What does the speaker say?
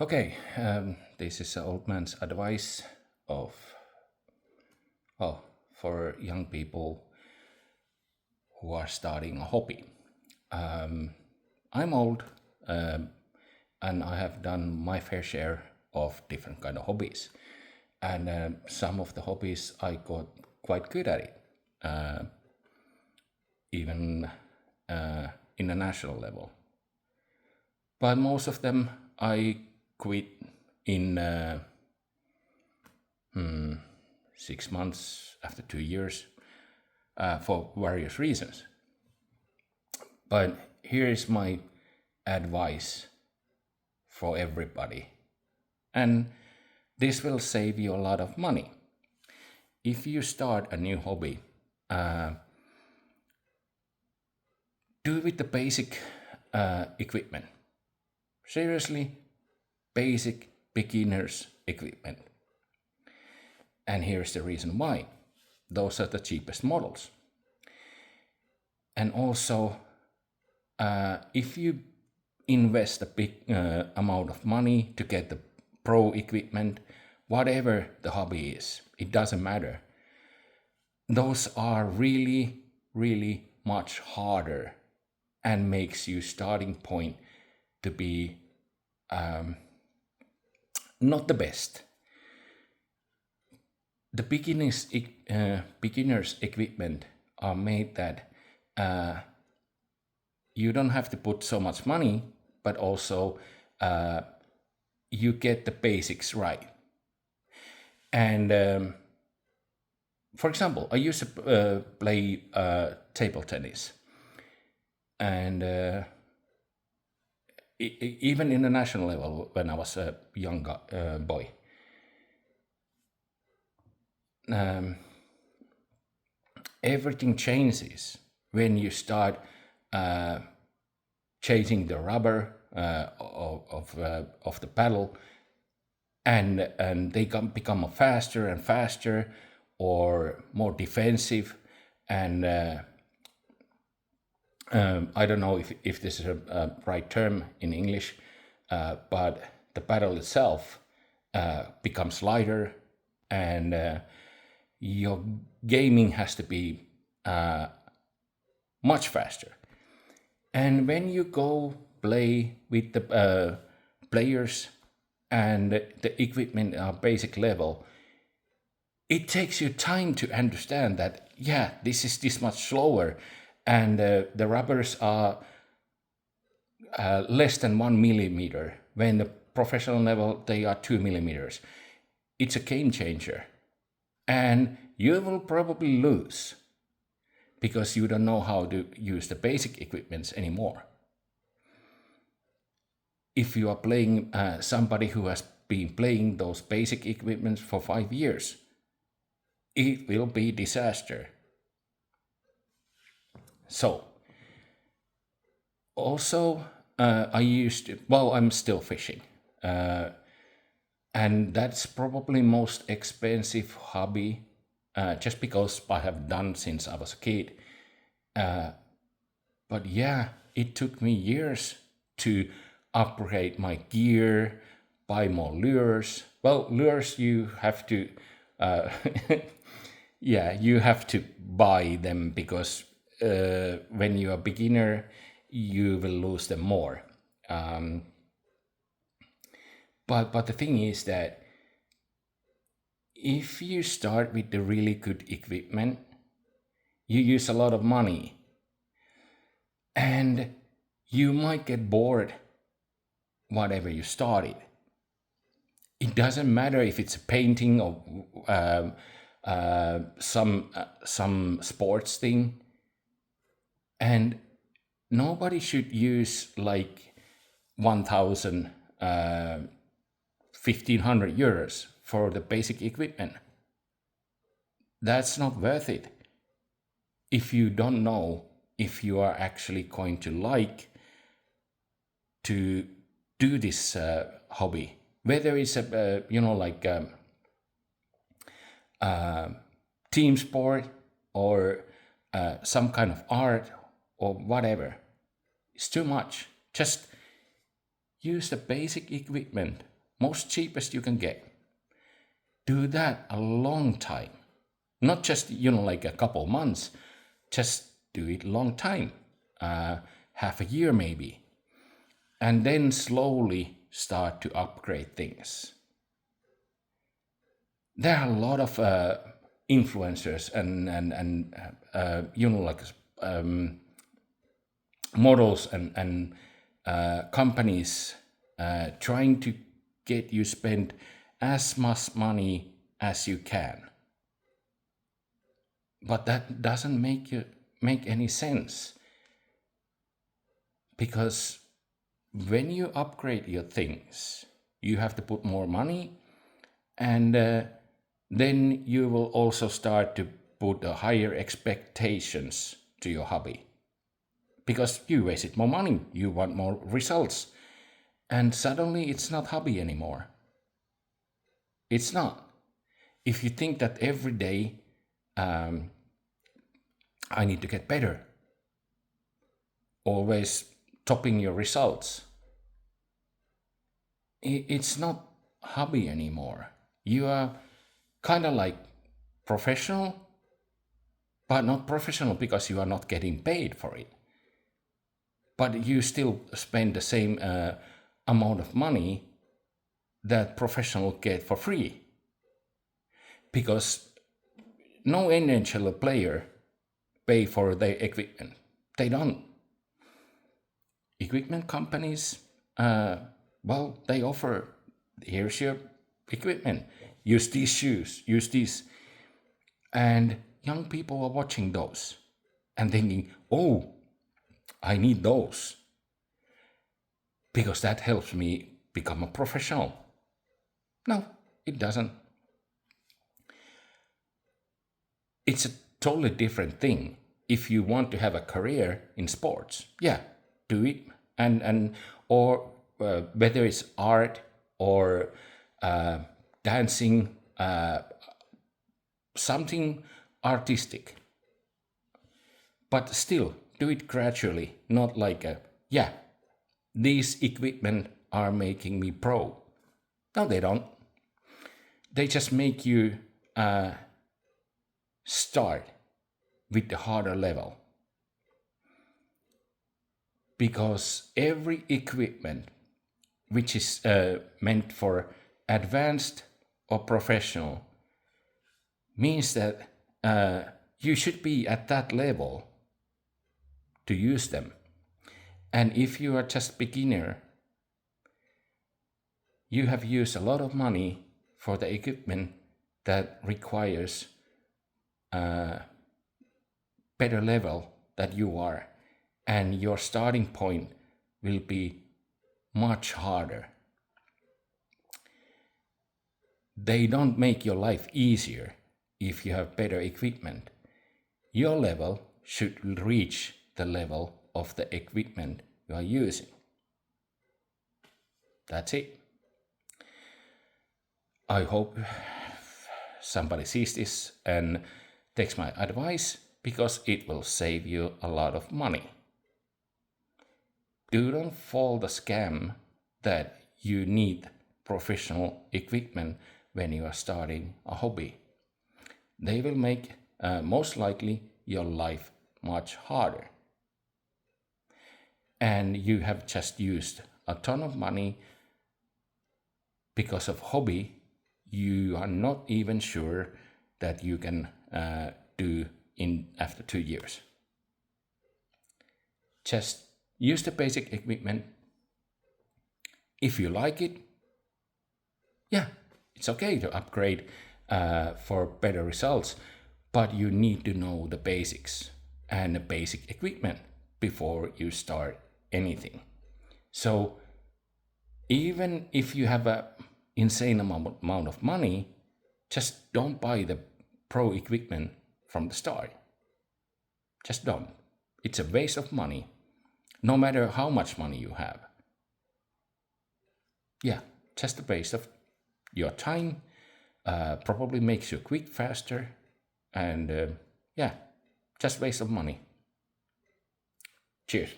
Okay, this is an old man's advice of well for young people who are starting a hobby. I'm old, um, and I have done my fair share of different kind of hobbies, and some of the hobbies I got quite good at it, even in a national level. But most of them I quit in 6 months after 2 years for various reasons. But here is my advice for everybody, and this will save you a lot of money. If you start a new hobby, do it with the basic equipment. Seriously, basic beginner's equipment. And here's the reason why. Those are the cheapest models. And also, if you invest a big amount of money to get the pro equipment, whatever the hobby is, it doesn't matter. Those are really, really much harder and makes you starting point to be not the best. The beginners equipment are made that you don't have to put so much money, but also you get the basics right. And for example, I used to play table tennis, and even in the national level when I was a young boy. Everything changes when you start changing the rubber of the paddle, and they become faster and faster or more defensive, and I don't know if this is a right term in English, but the paddle itself becomes lighter, and your gaming has to be much faster. And when you go play with the players and the equipment at basic level, it takes you time to understand that, yeah, this is this much slower, and the rubbers are less than 1 millimeter. When the professional level, they are 2 millimeters. It's a game changer. And you will probably lose because you don't know how to use the basic equipments anymore. If you are playing somebody who has been playing those basic equipments for 5 years, it will be disaster. So, also, I'm still fishing. And that's probably most expensive hobby, just because I have done since I was a kid. But yeah, it took me years to upgrade my gear, buy more lures. Well, lures you have to, uh, yeah, you have to buy them because when you're a beginner, you will lose them more. But the thing is that if you start with the really good equipment, you use a lot of money, and you might get bored whatever you started. It doesn't matter if it's a painting or some sports thing, and nobody should use like 1,000 €1,500 for the basic equipment. That's not worth it if you don't know if you are actually going to like to do this hobby, whether it's a like team sport or some kind of art or whatever. It's too much. Just use the basic equipment, most cheapest you can get. Do that a long time. Not just, like a couple months, just do it long time, half a year maybe. And then slowly start to upgrade things. There are a lot of influencers and models and companies trying to get you spend as much money as you can. But that doesn't make any sense, because when you upgrade your things, you have to put more money, and then you will also start to put higher expectations to your hobby, because you wasted more money, you want more results, and suddenly it's not hobby anymore. It's not. If you think that every day I need to get better, always topping your results, it's not hobby anymore. You are kind of like professional, but not professional because you are not getting paid for it. But you still spend the same amount of money that professionals get for free. Because no NHL player pay for their equipment. They don't. Equipment companies, they offer, here's your equipment, use these shoes, use these. And young people are watching those and thinking, oh, I need those, because that helps me become a professional. No, it doesn't. It's a totally different thing. If you want to have a career in sports, yeah, do it. Or whether it's art or dancing, something artistic. But still, do it gradually, not like these equipment are making me pro. No, they don't. They just make you start with the harder level. Because every equipment which is meant for advanced or professional means that you should be at that level to use them. And if you are just beginner, you have used a lot of money for the equipment that requires better level that you are, and your starting point will be much harder. They don't make your life easier if you have better equipment. Your level should reach the level of the equipment you are using. That's it. I hope somebody sees this and takes my advice, because it will save you a lot of money. Do not fall the scam that you need professional equipment when you are starting a hobby. They will make most likely your life much harder. And you have just used a ton of money because of hobby you are not even sure that you can do in after 2 years. Just use the basic equipment. If you like it, yeah, it's okay to upgrade for better results, but you need to know the basics and the basic equipment before you start anything. So even if you have an insane amount of money, just don't buy the pro equipment from the start. Just don't. It's a waste of money, no matter how much money you have. Yeah, just a waste of your time, probably makes you quit faster, and just waste of money. Cheers.